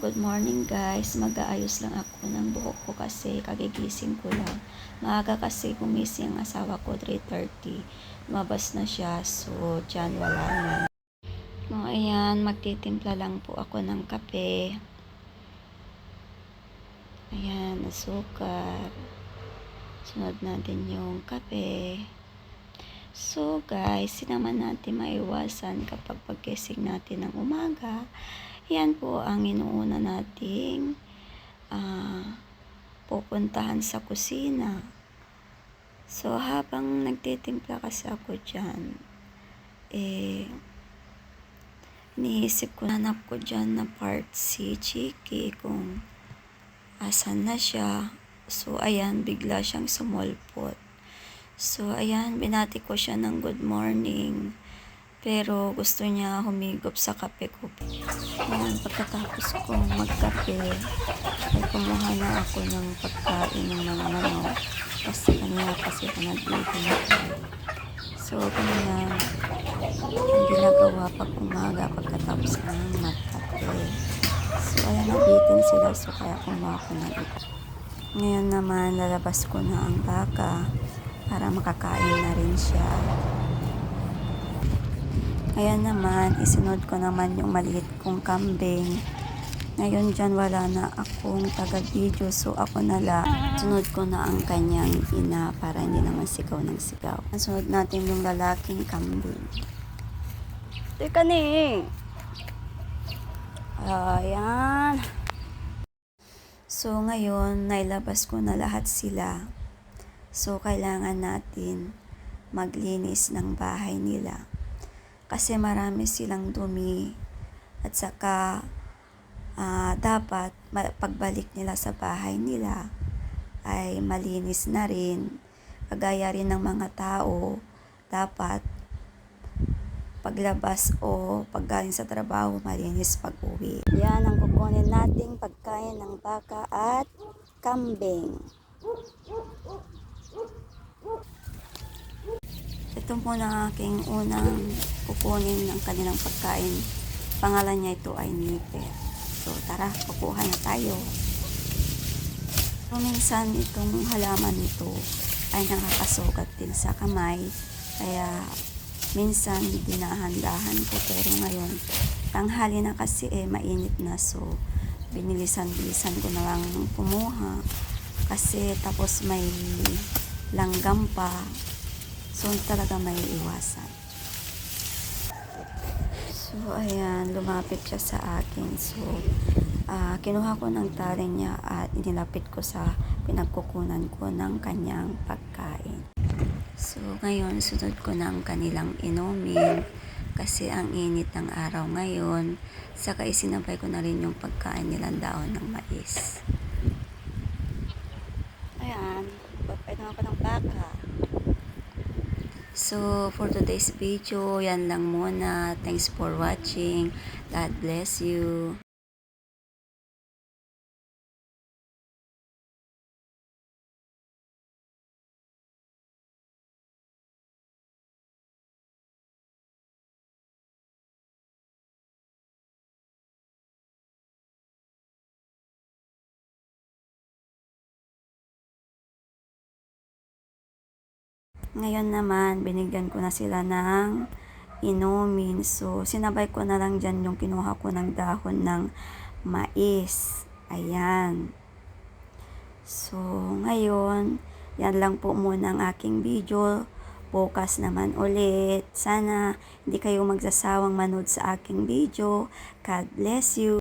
Good morning guys, mag-aayos lang ako ng buhok ko kasi kagigising ko lang. Maaga kasi gumising ang asawa ko, 3:30. Lumabas na siya, so dyan wala na. So ayan, magtitimpla lang po ako ng kape. Ayan, asukar. Sunod natin yung kape. So guys, sinaman natin maiwasan kapag pagkising natin ng umaga. Yan po ang inuuna nating pupuntahan sa kusina. So habang nagtitimpla kasi ako dyan, iniisip ko, hanap ko dyan na part si Chiki kung asan na siya. So ayan, bigla siyang sumulpot. So ayan, binati ko siya ng good morning. Pero gusto niya humigop sa kape ko. Ayan, pagkatapos kong magkape, ay kumuha na ako ng pagkain ng mga manok. Kasi kanina kasi nag-eating ako. So, kanina, ang ginagawa pag umaga pagkatapos ng magkape. So, ayan, nabitin sila. So, kaya kumuha ko na ito. Ngayon naman, lalabas ko na ang baka para makakain na rin siya. Ayan naman, isinod ko naman yung maliit kong kambing. Ngayon dyan wala na akong taga-video, so ako na lang. Sunod ko na ang kanyang ina para hindi naman sigaw ng sigaw. Sunod natin yung lalaking kambing. Teka ni! Ayan. So ngayon, nailabas ko na lahat sila. So kailangan natin maglinis ng bahay nila. Kasi marami silang dumi at saka dapat pagbalik nila sa bahay nila ay malinis na rin. Kagaya rin ng mga tao, dapat paglabas o paggaling sa trabaho, malinis pag-uwi. Yan ang kukunin nating pagkain ng baka at kambing. Ito muna ang aking unang kukunin ng kanilang pagkain. Pangalan niya ito ay nipper. So tara, kukuha na tayo. So minsan itong halaman nito ay nakakasugat din sa kamay. Kaya minsan dinahan-dahan ko. Pero ngayon, tanghali na kasi mainit na. So binilisan-bilisan ko na lang kumuha. Kasi tapos may langgam pa. So, talaga may iwasan. So, ayan, lumapit siya sa akin. So, kinuha ko ng tali niya at inilapit ko sa pinagkukunan ko ng kanyang pagkain. So, ngayon, sunod ko na ang kanilang inumin kasi ang init ng araw ngayon. Saka isinabay ko na rin yung pagkain nilang daon ng mais. Ayan, papainom ako ng baka. So, for today's video, yan lang muna. Thanks for watching. God bless you. Ngayon naman, binigyan ko na sila ng inumin. So, sinabay ko na lang dyan yung kinuha ko ng dahon ng mais. Ayan. So, ngayon, yan lang po muna ang aking video. Bukas naman ulit. Sana hindi kayo magsasawang manood sa aking video. God bless you.